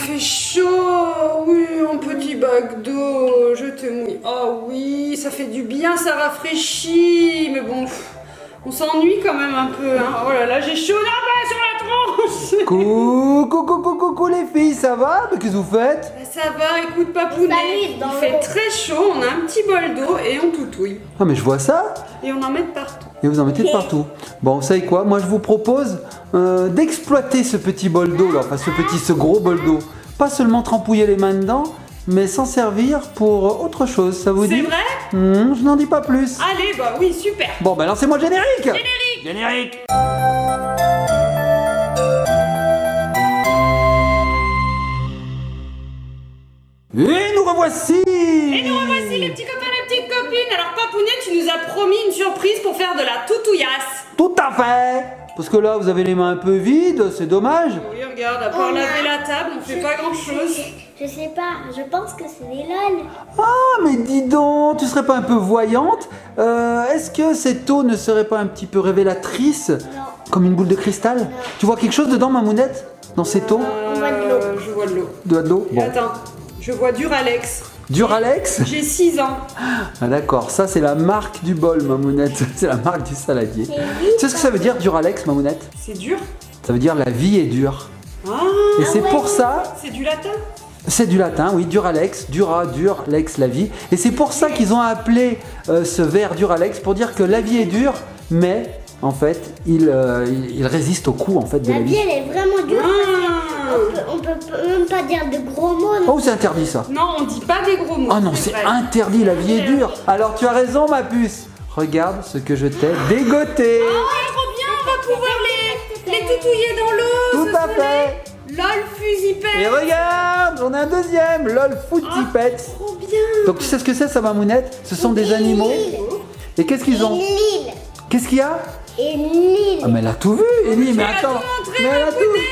fait chaud. Oui, un petit bac d'eau, je te mouille. Oh oui, ça fait du bien, ça rafraîchit. Mais bon, on s'ennuie quand même un peu. Hein. Oh là là, j'ai chaud là-bas sur la tronche. Coucou les filles, ça va? Mais qu'est-ce que vous faites? Ça va, écoute Papounet, il fait très chaud, on a un petit bol d'eau et on toutouille. Ah mais je vois ça. Et on en met de partout. Et vous en mettez de partout. Bon, vous savez quoi? Moi je vous propose d'exploiter ce petit bol d'eau là, enfin ce gros bol d'eau. Pas seulement trempouiller les mains dedans, mais s'en servir pour autre chose, ça vous dit? C'est vrai? Je n'en dis pas plus. Allez, bah oui, super. Bon, bah lancez-moi le générique. Générique. Et nous revoici. Et nous revoici les petits copains, les petites copines. Alors Papounet, tu nous as promis une surprise pour faire de la toutouillasse. Tout à fait. Parce que là, vous avez les mains un peu vides, c'est dommage. Oui, regarde, à part laver la table, on fait pas grand-chose. Je sais pas, je pense que c'est des LOL. Ah, mais dis donc, tu serais pas un peu voyante? Est-ce que cette eau ne serait pas un petit peu révélatrice? Non. Comme une boule de cristal? Non. Tu vois quelque chose dedans, Mamounette? Dans cette eau? On voit de l'eau. Je vois de l'eau. De l'eau? Et Bon. attends, je vois Duralex. Duralex? J'ai 6 ans. Ah d'accord, ça c'est la marque du bol, Mamounette. C'est la marque du saladier. Tu sais ce que ça veut dire, Duralex, Mamounette? C'est dur. Ça veut dire la vie est dure. Ah, Et c'est ouais. pour ça, c'est du latin. c'est du latin, oui, Duralex, dura, dur, lex, la vie. Et c'est pour ça qu'ils ont appelé ce verre Duralex, pour dire que la vie est dure, mais en fait, il résiste au coup en fait de La la vie, vie. elle est vraiment dure. Ah. On peut même pas dire de gros mots. Non. Oh, c'est interdit ça. Non, on dit pas des gros mots. Oh non, c'est vrai. interdit, la vie est dure. Alors tu as raison, ma puce. Regarde ce que je t'ai dégoté. Ah, trop bien, on va pouvoir les toutouiller dans l'eau. Tout ce à soleil. fait. LOL fusipet. Et regarde, j'en ai un deuxième, lol footipette. Trop bien. Donc tu sais ce que c'est, ça, Mamounette? Ce sont des animaux. Et qu'est-ce qu'ils ont? Lille. Qu'est-ce qu'il y a? Et Lille. Ah mais elle a tout vu, Ellie, mais Elle a attends. tout montré, Mais elle a tout. Papounet.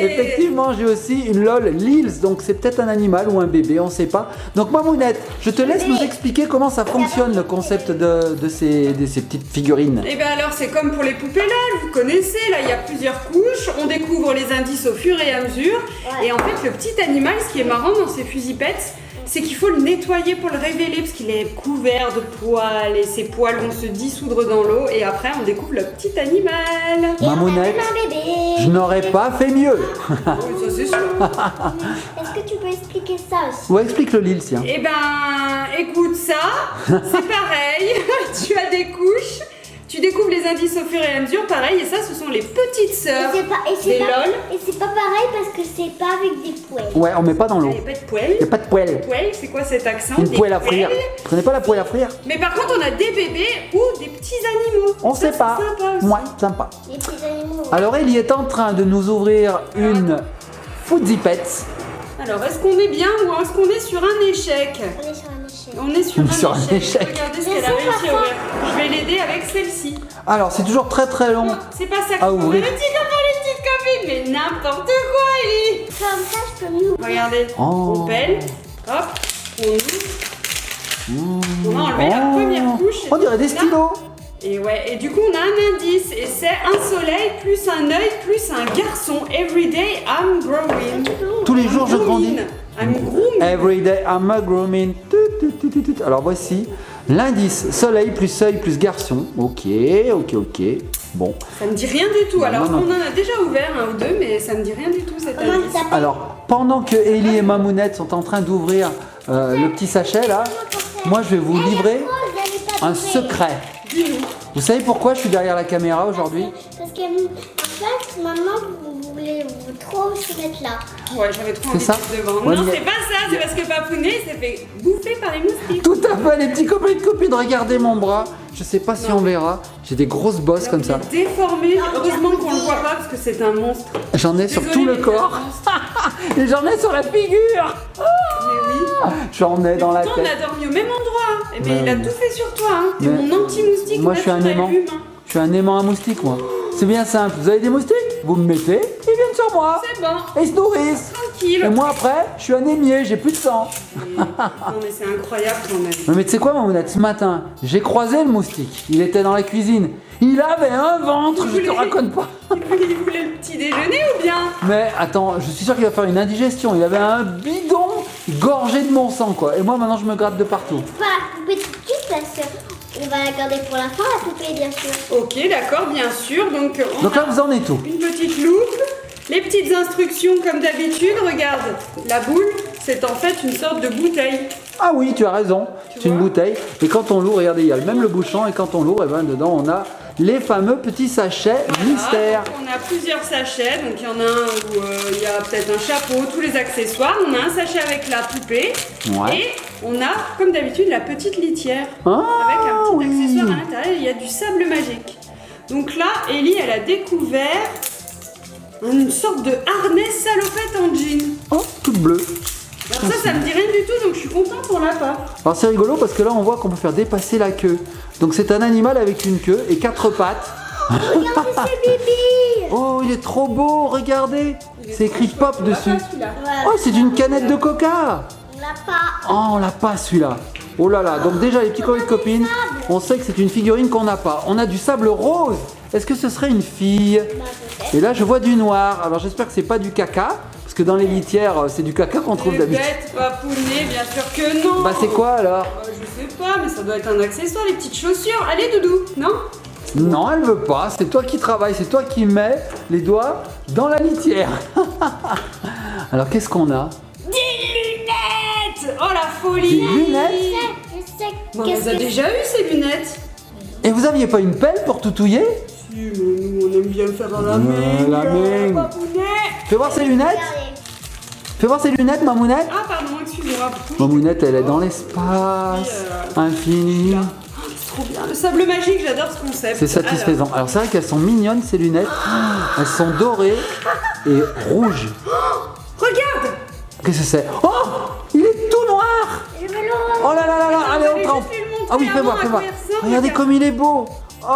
Effectivement, j'ai aussi une LOL Lils, donc c'est peut-être un animal ou un bébé, on sait pas. Donc Mamounette, je te laisse nous expliquer comment ça fonctionne le concept de ces petites figurines. Et bien alors c'est comme pour les poupées LOL, vous connaissez, là il y a plusieurs couches, on découvre les indices au fur et à mesure. Ouais. Et en fait le petit animal, ce qui est marrant dans ces fusipettes, c'est qu'il faut le nettoyer pour le révéler parce qu'il est couvert de poils et ses poils vont se dissoudre dans l'eau et après on découvre le petit animal. Mamounette, Et on a même un bébé. je n'aurais pas fait mieux. Oui, ça c'est sûr. Est-ce que tu peux expliquer ça aussi? Ouais, explique le Lils, tiens. Eh ben écoute ça, c'est pareil, tu as des couches. Tu découvres les indices au fur et à mesure, pareil, et ça, ce sont les petites sœurs des LOL. Et c'est pas pareil parce que c'est pas avec des poils. Ouais, on met pas dans l'eau. Il n'y a pas de poêle. Il n'y a pas de poêle. Poêle, c'est quoi cet accent? Une Des poêle à frire. poêles. Tu connais pas la poêle à frire? Mais par contre, on a des bébés ou des petits animaux. On Ça, sait c'est pas. sympa aussi. Ouais, sympa. Les petits animaux. Alors Ellie est en train de nous ouvrir une Foodzipette. Alors, est-ce qu'on est bien ou est-ce qu'on est sur un échec? On est sur un échec. On est sur, On est sur un échec. Regardez ce qu'elle a réussi à ouvrir. Je vais l'aider avec celle-ci. Alors c'est toujours très très long. Non, c'est pas ça. À ouvrir. Les petits copains, les petites copines, mais n'importe quoi, Ellie. Comme ça, je peux mieux. Regardez, Oh. on pèle, hop, on ouvre. On a enlevé la première couche. On dirait des Là. stylos. Et ouais, et du coup on a un indice, et c'est un soleil, plus un œil, plus un garçon. Everyday I'm growing. Tous les jours je grandis. I'm grooming. Everyday I'm a grooming. Alors voici l'indice soleil plus œil plus garçon. Ok. Bon. Ça me dit rien du tout. Alors non. on en a déjà ouvert un ou deux, mais ça me dit rien du tout cet Comment indice. ça s'appelle? Alors pendant que Ellie et Mamounette sont en train d'ouvrir le petit sachet là, moi je vais vous livrer un secret. Dis-nous. Vous savez pourquoi je suis derrière la caméra aujourd'hui? Parce que en fait, maman, vous voulez trop se mettre là. Ouais, j'avais trop C'est envie ça d'être devant. Ouais, Non, mais- c'est pas ça, c'est parce que Papounet s'est fait bouffer par les moustiques. Tout à fait, les petits copains et copines, regardez mon bras. Je sais pas si on verra. J'ai des grosses bosses Alors, comme ça. il est déformé. Heureusement qu'on le voit pas parce que c'est un monstre. J'en ai sur Désolée, tout le mais corps. c'est un monstre. Et j'en ai sur la figure. Mais oui. J'en ai dans la Pourtant, on tête. a dormi au même endroit. Eh ben, Ouais. il a tout fait sur toi. Hein. T'es Mais- mon anti-moustique. Moi je suis un naturel, aimant. humain. Je suis un aimant à moustiques moi. C'est bien simple. Vous avez des moustiques? Vous me mettez, ils viennent sur moi. C'est bon. Et ils se nourrissent. Tranquille. Et moi après, je suis anémié, j'ai plus de sang. Non mais c'est incroyable quand même. Mais tu sais quoi, Mamounette, ce matin, j'ai croisé le moustique. Il était dans la cuisine. Il avait un ventre, je te raconte pas. Il voulait le petit déjeuner ou bien? Mais attends, je suis sûr qu'il va faire une indigestion. Il avait un bidon gorgé de mon sang, quoi. Et moi, maintenant, je me gratte de partout. Pas la poupée tout de suite parce qu'on va la garder pour la fin, la poupée, bien sûr. Ok, d'accord, bien sûr. Donc Donc là, vous en êtes où? une petite loupe, les petites instructions comme d'habitude. Regarde, la boule, c'est en fait une sorte de bouteille. Ah oui, tu as raison. C'est une vois bouteille. Et quand on l'ouvre, regardez, il y a même le bouchon. Et quand on l'ouvre, eh ben, dedans, on a les fameux petits sachets mystères. Donc, on a plusieurs sachets. Donc il y en a un où il y a peut-être un chapeau, tous les accessoires. On a un sachet avec la poupée. Ouais. Et on a, comme d'habitude, la petite litière. Ah, Avec un petit oui. accessoire à l'intérieur. Il y a du sable magique. Donc là, Ellie, elle a découvert une sorte de harnais salopette en jean. Oh, toute bleue. Alors ça me dit rien du tout, donc je suis contente qu'on l'a pas. Alors c'est rigolo parce que là, on voit qu'on peut faire dépasser la queue. Donc c'est un animal avec une queue et 4 pattes. Regardez, c'est Bibi. Oh, il est trop beau, regardez. C'est écrit pop dessus. Voilà. Oh, c'est une canette de coca. On l'a pas. Oh, on l'a pas celui-là. Oh là là, donc déjà les petits copains de copines, on sait que c'est une figurine qu'on n'a pas. On a du sable rose. Est-ce que ce serait une fille? Bah, peut-être. Et là, je vois du noir. Alors j'espère que c'est pas du caca, parce que dans les litières, c'est du caca qu'on trouve Les d'habitude. bêtes papounet, bien sûr que non. Bah c'est quoi alors? Je sais pas, mais ça doit être un accessoire, les petites chaussures. Allez, Doudou, non? Non, elle veut pas. C'est toi qui travailles, c'est toi qui mets les doigts dans la litière. Alors qu'est-ce qu'on a? Des lunettes. Oh la Des folie. lunettes? Je sais. On Qu'est-ce les a que déjà eu ces lunettes. Et vous aviez pas une pelle pour tout touiller? Si, mais nous on aime bien le faire dans la Ouais, main. la main. Papounet. Fais voir ses lunettes. Regardez. Fais voir ses lunettes, Mamounette. Ah pardon, excuse-moi. Mamounette, elle est dans l'espace infini. C'est trop bien. Le sable magique, j'adore ce concept. C'est satisfaisant. Alors c'est vrai qu'elles sont mignonnes ces lunettes. Elles sont dorées et rouges. Alors, regarde. Qu'est-ce que c'est? Oh, il est tout noir. Je veux le Oh là là là là, allez on trempe. juste lui le montrer Ah oui, fais avant voir, à fais quoi voir. il ressemble, Regardez regarde. comme il est beau. Oh,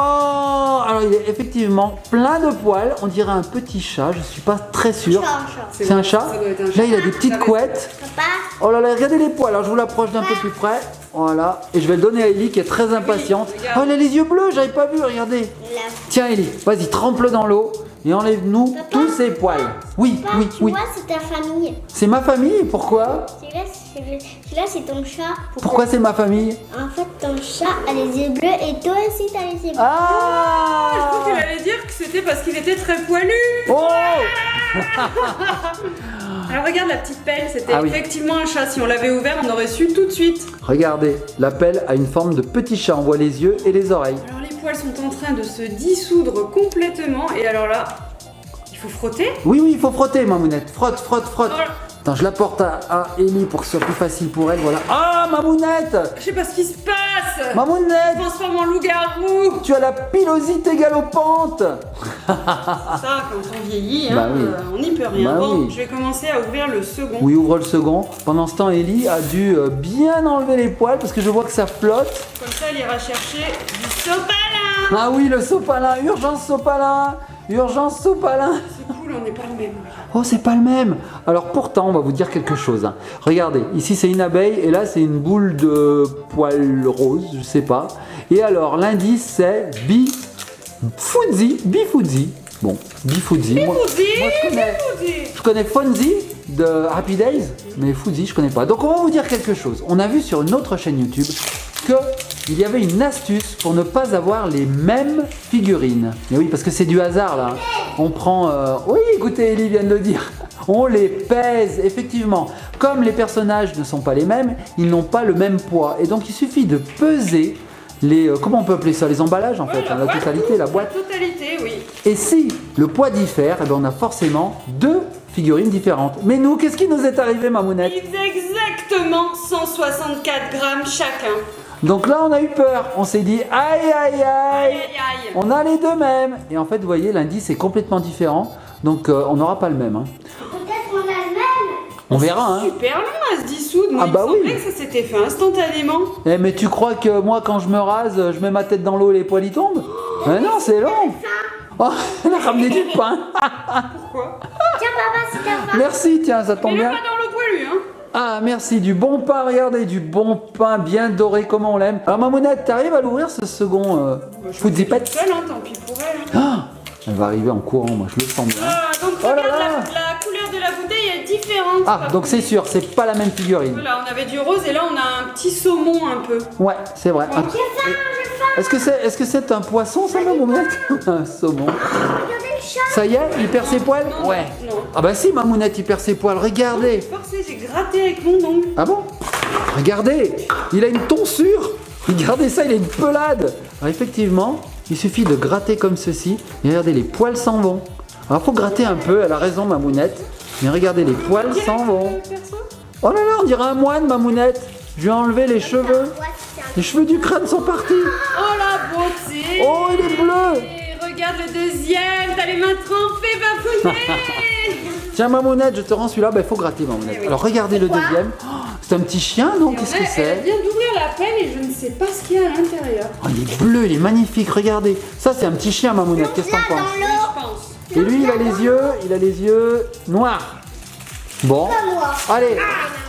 alors il est effectivement plein de poils. On dirait un petit chat. Je suis pas très sûr. chat. C'est un chat. Ça doit être un Là chat. il a des petites Ça couettes. Papa, Oh là là, regardez les poils. Alors je vous l'approche d'un peu plus près. Voilà. Et je vais le donner à Ellie qui est très impatiente. regarde. Oh, elle a les yeux bleus, j'avais pas vu, regardez. la Tiens Ellie, vas-y, trempe-le dans l'eau et enlève-nous Papa. tous ces poils. Oui, papa, oui, tu oui. vois, c'est ta famille. C'est ma famille, pourquoi? Celui-là, c'est ton chat. Pourquoi c'est ma famille? En fait, ton chat a les yeux bleus et toi aussi, t'as les yeux bleus. Je crois Ah! qu'elle allait dire que c'était parce qu'il était très poilu. Oh! Alors regarde la petite pelle, c'était Ah oui. effectivement un chat. Si on l'avait ouvert, on aurait su tout de suite. Regardez, la pelle a une forme de petit chat. On voit les yeux et les oreilles. Alors les poils sont en train de se dissoudre complètement. Et alors là, il faut frotter. Oui, oui, il faut frotter, Mamounette. Frotte, frotte, frotte. Voilà. Attends, je la porte à Ellie pour que ce soit plus facile pour elle. Voilà. Ah, Mamounette! Je sais pas ce qui se passe. Mamounette! Transforme en loup-garou. Tu as la pilosité galopante! Ça, quand on vieillit, hein, Bah oui. on n'y peut rien. Bah Bon, oui. je vais commencer à ouvrir le second. Oui, ouvre le second. Pendant ce temps, Ellie a dû bien enlever les poils parce que je vois que ça flotte. Comme ça, elle ira chercher du sopalin. Ah oui, le sopalin, urgence sopalin, urgence sopalin. C'est cool, on n'est pas le même. Oh, c'est pas le même. Alors pourtant, on va vous dire quelque chose. Hein. Regardez, ici c'est une abeille et là c'est une boule de poils rose, je sais pas. Et alors l'indice c'est Bifuzzi. Bon, Bifuzzi. Moi, je connais Fonzie de Happy Days, mais Fuzzy je connais pas. Donc on va vous dire quelque chose. On a vu sur une autre chaîne YouTube que il y avait une astuce pour ne pas avoir les mêmes figurines. Mais oui, parce que c'est du hasard là. On prend... Oui, écoutez, Ellie vient de le dire. On les pèse, effectivement. Comme les personnages ne sont pas les mêmes, ils n'ont pas le même poids. Et donc il suffit de peser les... comment on peut appeler ça? Les emballages en fait, hein, la totalité, la boîte. La totalité, oui. Et si le poids diffère, eh ben, on a forcément deux figurines différentes. Mais nous, qu'est-ce qui nous est arrivé, Mamounette? Ils faisaient exactement 164 grammes chacun. Donc là, on a eu peur. On s'est dit, aïe, aïe, Aïe, aïe. aïe, aïe. On a les deux mêmes. Et en fait, vous voyez, l'indice est complètement différent. Donc, on n'aura pas le même. Hein. Peut-être qu'on a le même. On verra. Hein. Super long à se dissoudre. Moi, Ah il bah me semblait oui. que ça s'était fait instantanément. Eh, mais tu crois que moi, quand je me rase, je mets ma tête dans l'eau et les poils y tombent? Non, c'est long. Oh, elle a ramené du pain. Pourquoi? Tiens, papa, c'est ta femme. Merci, tiens, ça tombe Mais le bien. pas dans l'eau poilu, hein. Ah, merci, du bon pain, regardez, du bon pain bien doré, comme on l'aime. Alors, Mamounette, t'arrives à l'ouvrir ce second food zippet? Seule, hein, tant pis pour elle. Hein. Ah, elle va arriver en courant, moi je le sens bien. Donc Oh là regarde, là. la couleur de la bouteille est différente. Ah, donc c'est sûr, c'est pas la même figurine. Voilà, on avait du rose et là on a un petit saumon un peu. Ouais, c'est vrai. Ah, est-ce que c'est un poisson, ça, Mamounette? Un saumon. Regardez le chat. Ça y est, il perd ses poils? Non, Ouais. non. Ah bah si, Mamounette, il perd ses poils, regardez. Forcé, j'ai gratté avec mon ongle. Ah bon? Regardez, il a une tonsure. Regardez ça, il a une pelade. Alors effectivement, il suffit de gratter comme ceci. Et regardez, les poils s'en vont. Alors faut gratter un peu, elle a raison Mamounette. Mais regardez, les poils s'en vont. Perso. Oh là là, on dirait un moine Mamounette. Je lui ai enlevé les cheveux. Les cheveux du crâne sont partis. Oh la beauté. Oh, il est bleu. Et regarde le deuxième, t'as les mains trempées, Bafounet. Tiens Mamounette, je te rends celui-là. Il faut gratter Mamounette. Eh oui. Alors regardez le deuxième. Oh, c'est un petit chien, non? Qu'est-ce que Elle c'est? vient d'ouvrir la pelle et je ne sais pas ce qu'il y a à l'intérieur. Oh, il est bleu, il est magnifique. Regardez. Ça, c'est un petit chien Mamounette. Qu'est-ce que t'en penses? Je pense. Et lui, il a les yeux noirs. Bon, allez,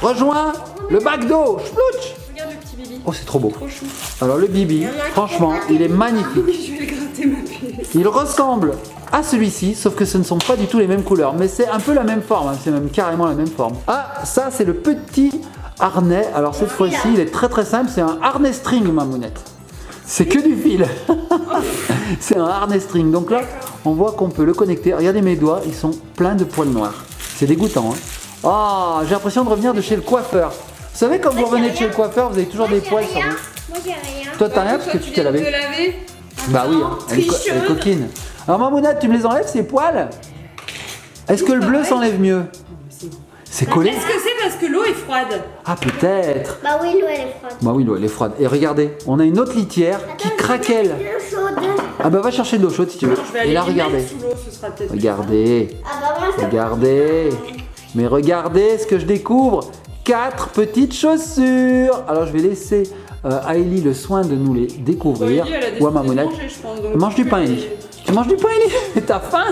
rejoins le bac d'eau. Splouch. Regarde le petit Bibi. Oh, c'est trop beau. Trop chou. Alors le Bibi, franchement, il est magnifique. Oui, je vais le gratter ma puce. Il ressemble à celui-ci, sauf que ce ne sont pas du tout les mêmes couleurs, mais c'est un peu la même forme, hein, c'est même carrément la même forme. Ah, ça c'est le petit harnais. Alors cette fois-ci, il est très très simple, c'est un harnais string, Mamounette. C'est que du fil. C'est un harnais string. Donc là, on voit qu'on peut le connecter. Regardez mes doigts, ils sont pleins de poils noirs. C'est dégoûtant. Hein. Oh, j'ai l'impression de revenir de chez le coiffeur. Vous savez, quand vous revenez de chez le coiffeur, vous avez toujours des poils sur vous. Moi j'ai rien. Toi, t'as rien parce que tu t'es lavé. laver. Bah oui, hein, elle est coquine. Alors Mamounette, tu me les enlèves ces poils? Est-ce que le bleu s'enlève mieux? C'est collé? Est-ce que c'est parce que l'eau est froide? Ah peut-être. Bah oui, l'eau elle est froide. Bah oui, l'eau elle est froide. Et regardez, on a une autre litière qui craquelle. L'eau chaude. Ah bah va chercher de l'eau chaude si tu veux. Je vais aller Et là les regardez. mettre sous l'eau, ce sera peut-être. Regardez. Ah bah moi ça. Regardez. Mais regardez ce que je découvre. 4 petites chaussures. Alors je vais laisser à Ellie le soin de nous les découvrir. Ellie, elle a Ou à décidé de Mamounette. manger, je pense, donc. Mange du pain, Ellie. Tu manges du pain, Ellie? T'as faim?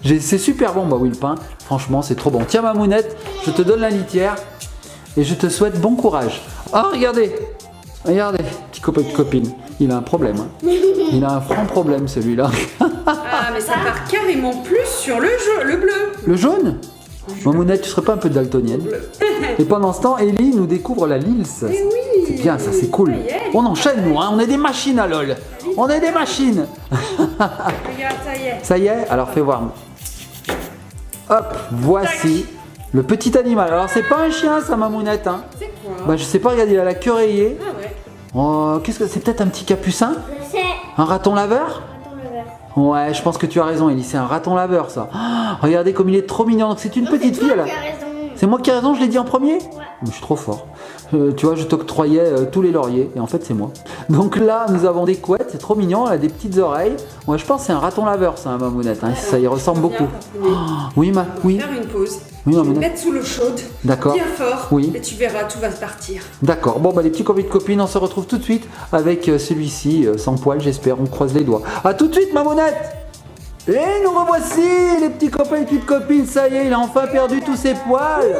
C'est super bon, bah oui, le pain. Franchement, c'est trop bon. Tiens, Mamounette, je te donne la litière et je te souhaite bon courage. Ah, regardez. Regardez, petit copain de copine. Il a un problème. Hein. Il a un franc problème, celui-là. Ah, mais ça part carrément plus sur le bleu. Le jaune? Mamounette, tu serais pas un peu daltonienne? Et pendant ce temps, Ellie nous découvre la Lils. Eh oui. C'est bien, ça, c'est cool. Ça y est. On enchaîne, nous, hein. On est des machines à LOL. On est des machines. Regarde, ça y est. Ça y est? Alors, fais voir. Hop, voici le petit animal. Alors, c'est pas un chien, ça, Mamounette. Hein. C'est quoi? Bah, je sais pas, regarde, il a la queue rayée. Ah ouais. Oh, qu'est-ce que c'est? Peut-être un petit capucin? Je sais. Un raton laveur? Attends le verre. Ouais, je pense que tu as raison, Ellie. C'est un raton laveur, ça. Oh, regardez comme il est trop mignon. Donc, c'est une petite fille, là. Tu as raison. C'est moi qui ai raison, je l'ai dit en premier? Ouais. Mais je suis trop fort. Tu vois, je t'octroyais tous les lauriers, et en fait, c'est moi. Donc là, nous avons des couettes, c'est trop mignon, elle a des petites oreilles. Moi, je pense que c'est un raton laveur, ça, un Mamounette. Hein. Ça y ressemble beaucoup. Viens, Oui, oui, faire une pause. oui, Je vais te Mamounette. mettre sous l'eau chaude. D'accord. Bien fort. Oui. Et tu verras, tout va partir. D'accord. Bon, bah, les petits copains de copines, on se retrouve tout de suite avec celui-ci, sans poil, j'espère. On croise les doigts. À tout de suite, Mamounette! Et nous revoici, les petits copains et petites copines. Ça y est, il a enfin perdu tous ses poils.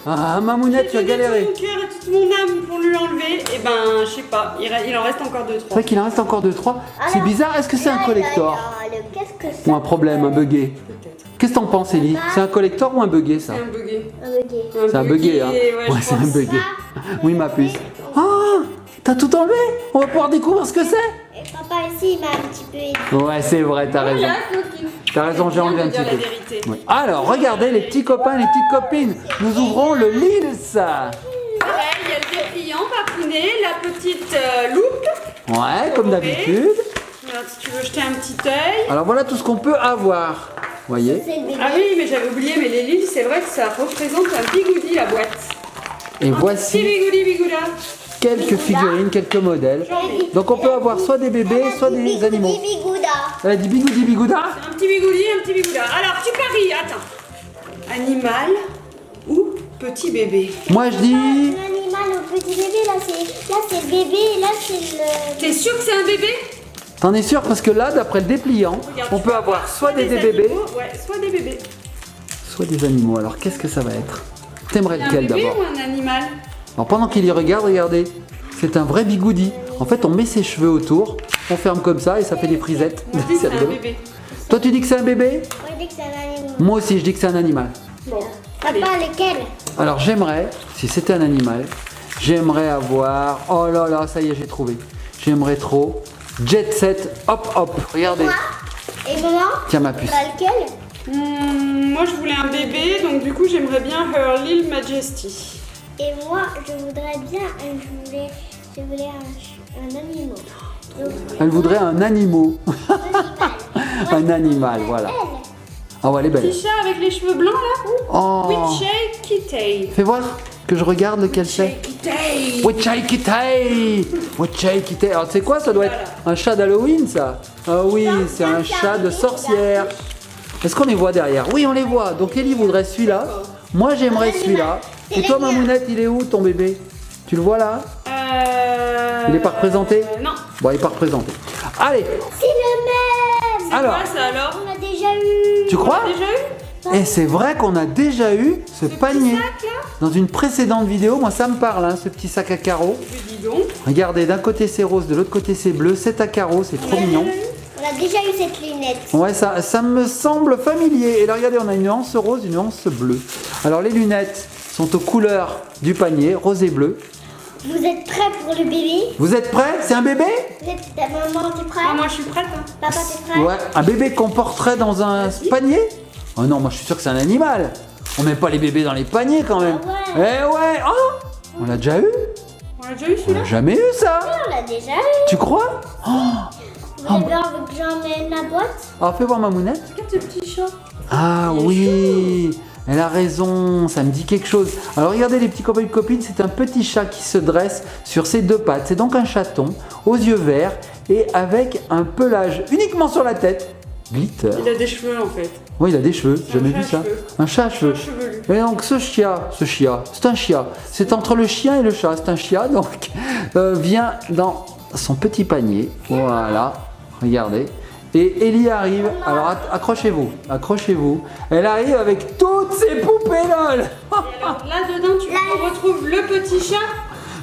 Ah, Mamounette, tu as galéré. Tout mon cœur et toute mon âme pour lui enlever. Et ben, je sais pas, il en reste encore 2-3. C'est vrai qu'il en reste encore 2-3. C'est bizarre, est-ce que c'est un collector? Qu'est-ce que c'est? Ou un problème, un bugué? Peut-être. Qu'est-ce que t'en penses, Ellie? C'est un collector ou un bugué, ça? C'est un bugué. Un bugué. C'est un bugué, hein? Ouais, c'est un pense. bugué. Oui, ma puce. Ah, t'as tout enlevé? On va pouvoir découvrir ce que c'est? Et papa ici, il m'a un petit peu aidé. Ouais, c'est vrai, t'as raison. Voilà, coquine. T'as raison, j'ai enlevé un petit Dire la peu. vérité. Oui. Alors, regardez, les petits copains, les petites copines. Nous ouvrons le Lils. Pareil, il y a le dépliant, papounet, la petite loupe. Ouais, comme d'habitude. Regarde, si tu veux jeter un petit œil. Alors, voilà tout ce qu'on peut avoir. Voyez? C'est le bébé. Ah oui, mais j'avais oublié, mais les Lils, c'est vrai que ça représente un bigoudi, la boîte. Et Petit voici bigoudi, bigouda. quelques figurines, quelques modèles. Donc, on peut avoir soit des bébés, soit des animaux. Bigouda. Elle a dit bigoudi bigouda? Un petit bigoudi, un petit bigouda. Alors, tu paries, attends. Animal ou petit bébé? Moi, je dis... L'animal au petit bébé, là c'est le bébé et là c'est le... T'es sûr que c'est un bébé? T'en es sûr? Parce que là, d'après le dépliant, Regarde, on tu peut vas avoir voir soit des bébés, animaux, ouais, soit des bébés. soit des animaux. Alors, qu'est-ce que ça va être? T'aimerais Un lequel bébé d'abord? ou un animal? Alors pendant qu'il y regarde, regardez, c'est un vrai bigoudi. En fait, on met ses cheveux autour, on ferme comme ça et ça fait des frisettes. Moi, je dis que c'est un rigolo. bébé. Toi, tu dis que c'est un bébé? On dit que c'est un animal. Moi aussi, je dis que c'est un animal. Bon, allez. Papa, lequel? Alors j'aimerais, si c'était un animal, j'aimerais avoir... Oh là là, ça y est, j'ai trouvé. J'aimerais trop Jet Set Hop Hop. Regardez. Moi? Et maman? Tiens ma puce. Bah, lequel? Moi, je voulais un bébé, donc du coup, j'aimerais bien Her Little Majesty. Et moi, je voudrais bien, je voulais un animal. Donc, Elle voudrait un animal. Un animal, voilà. Ah ouais, elle est belle. Petit chat avec les cheveux blancs là? Oh. Witchay Kitty. Fais voir que je regarde lequel c'est. Kitty. Witchay Kitty. Witchay Kitty. Alors c'est quoi? Ça doit être un chat d'Halloween ça. Ah oui, c'est un chat de sorcière. Est-ce qu'on les voit derrière? Oui, on les voit. Donc Ellie voudrait celui-là. Moi j'aimerais celui-là. Et toi Mamounette, il est où ton bébé? Tu le vois là? Il est pas représenté? Non. Bon, il est pas représenté. Allez, c'est le même! alors, Quoi ça alors? On a déjà eu. tu crois? On l'a déjà eu? Et c'est vrai qu'on a déjà eu ce panier. Sac là? Dans une précédente vidéo, moi ça me parle, hein, ce petit sac à carreaux. Je dis donc. Regardez, d'un côté c'est rose, de l'autre côté c'est bleu, c'est à carreaux, c'est trop mignon. On a déjà eu cette lunette. Ouais, ça me semble familier. Et là, regardez, on a une nuance rose, une nuance bleue. Alors les lunettes sont aux couleurs du panier, rose et bleu. Vous êtes prêts pour le bébé? Vous êtes prêts? C'est un bébé? Ta maman, t'es prêt? Ah, moi je suis prête. Hein. Papa, t'es prêt? Ouais, un bébé qu'on porterait dans un panier? Oh non, moi je suis sûr que c'est un animal. On met pas les bébés dans les paniers quand même. Ah Eh ouais, oh, on l'a déjà eu? On l'a déjà eu On celui-là? l'a jamais eu ça. On l'a déjà eu. Tu crois? Oh, Vous avez envie que j'emmène la boîte? alors fais voir Mamounette. Regarde ce petit chat. Ah oui, elle a raison, ça me dit quelque chose. Alors regardez les petits copains et copines, c'est un petit chat qui se dresse sur ses deux pattes. C'est donc un chaton aux yeux verts et avec un pelage uniquement sur la tête. Glitter. Il a des cheveux en fait. Oui, il a des cheveux, C'est jamais un vu chat ça. à cheveux. Un chat à cheveux. chevelu. Et donc c'est un chia. C'est entre le chien et le chat. C'est un chia, donc vient dans son petit panier. Voilà, regardez. Et Ellie arrive, alors accrochez-vous. Elle arrive avec toutes ses poupées LOL. Et alors là-dedans, tu retrouves le petit chat.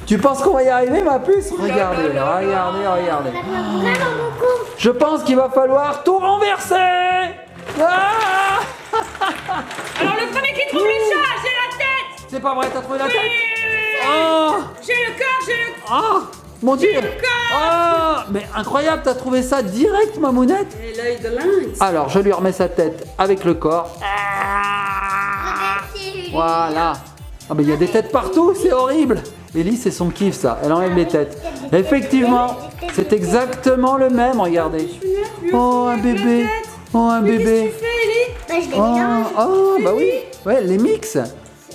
Tu penses qu'on va y arriver, ma puce? Regardez, regardez. Vraiment beaucoup. Je pense qu'il va falloir tout renverser. Ah, Alors le premier qui trouve le chat, j'ai la tête. c'est pas vrai, t'as trouvé la tête? Oui. Oh, J'ai le corps, j'ai le corps. oh, mon Dieu. Oh, mais incroyable, t'as trouvé ça direct, Mamounette? Et l'œil de lynx. Alors, je lui remets sa tête avec le corps. Voilà. Ah, mais il y a des têtes partout, c'est horrible. Ellie, c'est son kiff, ça. Elle enlève les têtes. Effectivement, c'est exactement le même, regardez. Oh, un bébé. Oh, un Qu'est-ce que bébé. tu fais, Ellie? Bah, je l'ai Oh, mélangé. oh, bah oui. Ouais, les mix.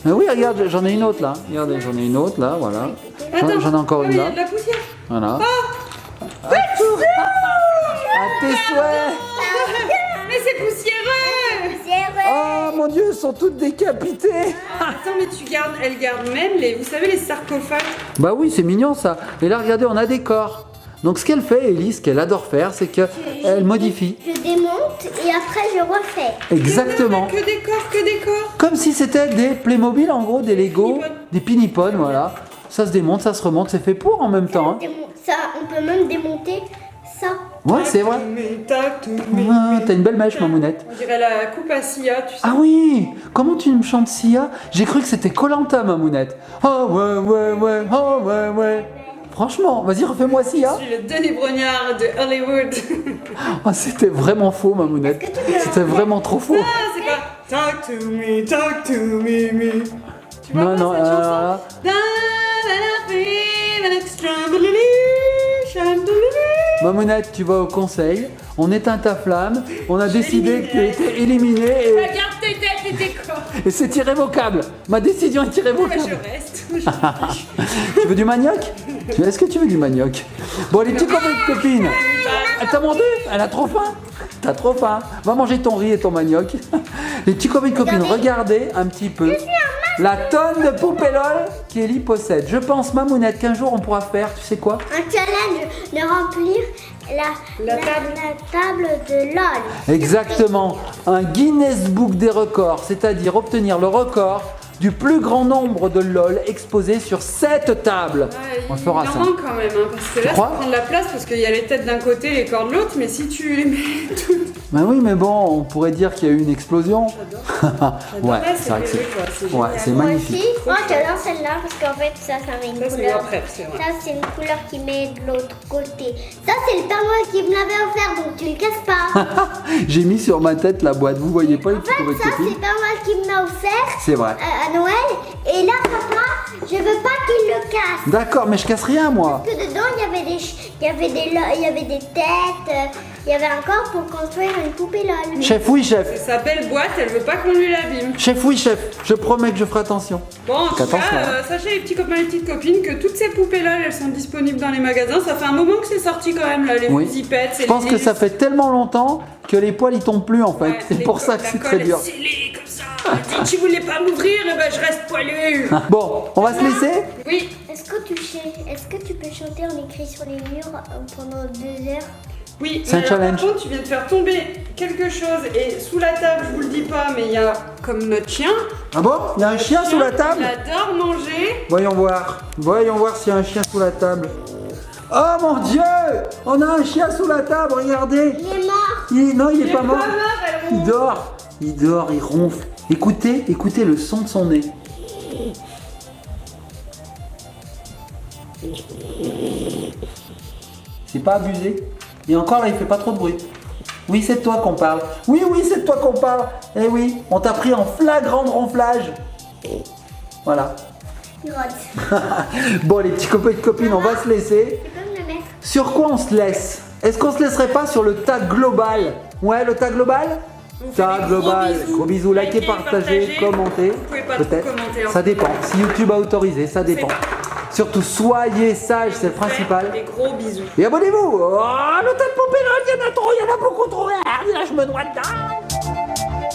Mais oui, regarde, j'en ai une autre là. Regardez, j'en ai une autre là, voilà. J'en ai encore Ah, une mais il y là. a de la poussière. Voilà. À tes souhaits. Mais c'est poussiéreux. Oh mon Dieu, elles sont toutes décapitées. Attends, mais elle garde même les, vous savez, les sarcophages. Bah oui, c'est mignon ça. Et là, regardez, on a des corps. Donc ce qu'elle fait, Ellie, ce qu'elle adore faire, c'est qu'elle modifie. Je démonte et après je refais. Exactement. Que des corps, que des corps. Comme si c'était des Playmobil, en gros, des Lego, des Pinipon, voilà. Ça se démonte, ça se remonte, c'est fait pour en même temps. Hein. Ça, on peut même démonter ça. Ouais, c'est vrai. Ah, t'as une belle mèche, Mamounette. On dirait la coupe à Sia, tu sais. Ah oui, comment tu me chantes Sia? J'ai cru que c'était Koh-Lanta, Mamounette. Oh ouais. Franchement, vas-y, refais-moi Sia. Je suis le Denis Brognard de Hollywood. Oh, c'était vraiment faux, Mamounette. C'était vraiment trop faux. Ah, c'est pas talk to me, me. Tu vois Non, pas non, cette chanson? Mamounette, tu vas au conseil, on éteint ta flamme, on a décidé que tu étais éliminée Regarde tes têtes et tes corps. et c'est irrévocable. Ma décision est Moi, irrévocable. je reste. Tu veux du manioc? Est-ce que tu veux du manioc? Bon, les petits copains et copines, elle t'a mangé? Elle a trop faim? T'as trop faim? Va manger ton riz et ton manioc. Les petits copains et copines, regardez un petit peu la tonne de poupées LOL qu'Ellie possède. Je pense, Mamounette, qu'un jour on pourra faire, tu sais quoi? Un challenge de remplir la table de LOL. Exactement, un Guinness Book des records, c'est-à-dire obtenir le record du plus grand nombre de LOL exposés sur cette table. Ouais, On fera il en ça. manque quand même, hein, parce que là, crois ça prend de la place parce qu'il y a les têtes d'un côté, les corps de l'autre, mais si tu les mets toutes. Ben oui, mais bon, on pourrait dire qu'il y a eu une explosion. Ouais, c'est vrai que c'est Moi magnifique. aussi. Moi, j'adore celle-là parce qu'en fait, ça met une Ça, c'est couleur. après, c'est vrai. Ça, c'est une couleur qui met de l'autre côté. Ça, c'est le Père Noël qui me l'avait offert, donc tu le casses pas. J'ai mis sur ma tête la boîte, vous voyez pas les En petits fait, copains de ça, c'est copines? le Père Noël qui me l'a offert C'est vrai. à Noël. Et là, papa, je veux pas qu'il le casse. D'accord, mais je casse rien moi. Parce que dedans, il y avait des têtes, il y avait un corps pour construire une poupée LOL. Chef, oui, chef. C'est sa belle boîte, elle veut pas qu'on lui l'abîme. Chef, oui, chef. Je promets que je ferai attention. Bon, en tout Attention, cas, hein. sachez les petits copains et les petites copines que toutes ces poupées-là, elles sont disponibles dans les magasins. Ça fait un moment que c'est sorti quand même, là, les Oui. fusipettes. Je pense que ça fait tellement longtemps que les poils ils tombent plus en fait. C'est pour ça que c'est très dur. Scellée, comme ça. Elle dit, tu voulais pas m'ouvrir, et ben je reste poilu. Bon, on va se laisser. Oui. Est-ce que tu peux chanter en écrit sur les murs pendant 2 heures? Oui, C'est un mais alors, challenge. Par contre, tu viens de faire tomber quelque chose et sous la table, je vous le dis pas, mais il y a comme notre chien. Ah bon? Il y a un chien sous la table? Il adore manger. Voyons voir. Voyons voir s'il y a un chien sous la table. Oh mon Dieu! On a un chien sous la table, regardez! Il est mort. Non, il est pas mort. elle Il dort. Il dort, il ronfle. Écoutez, écoutez le son de son nez. C'est pas abusé. Et encore là, il fait pas trop de bruit. Oui, c'est de toi qu'on parle. Oui, oui, c'est de toi qu'on parle. Eh oui, on t'a pris en flagrant de ronflage. Voilà. Il rote. Bon, les petits copains et copines, on va se laisser. Tu peux me le mettre? Sur quoi on se laisse? Est-ce qu'on se laisserait pas sur le tag global? Ouais, le tag global? On fait Tag des gros global. bisous. Gros bisous, likez, Likez, partagez, partagez. commentez. Vous pouvez pas tout Peut-être. commenter, hein. Ça dépend. Si YouTube a autorisé, ça dépend. pas. Surtout, soyez sages, c'est le Faites principal. Des gros bisous. Et abonnez-vous. Oh, le tas de poupées, là, il y en a trop, il y en a beaucoup trop. Ah, là, je me noie dedans.